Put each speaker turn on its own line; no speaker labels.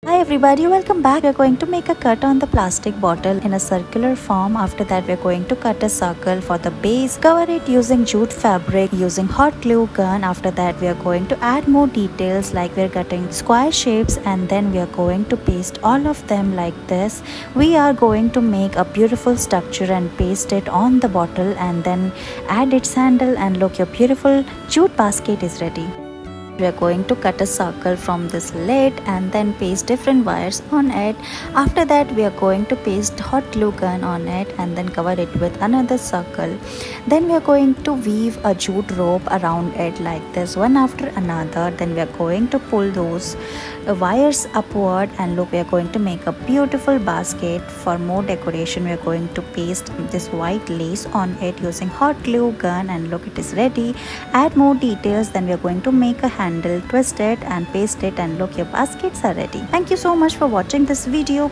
Hi everybody, welcome back. We're going to make a cut on the plastic bottle in a circular form. After that, we're going to cut a circle for the base, cover it using jute fabric using hot glue gun. After that, we are going to add more details like we're cutting square shapes, and then we are going to paste all of them like this. We are going to make a beautiful structure and paste it on the bottle and then add its handle, and look, your beautiful jute basket is ready. We are going to cut a circle from this lid and then paste different wires on it. After that, we are going to paste hot glue gun on it and then cover it with another circle. Then we are going to weave a jute rope around it like this, one after another. Then we are going to pull those wires upward, and look, we are going to make a beautiful basket. For more decoration, we are going to paste this white lace on it using hot glue gun, and look, it is ready. Add more details. Then we are going to make a handle, twist it and paste it, and look, your baskets are ready. Thank you so much for watching this video.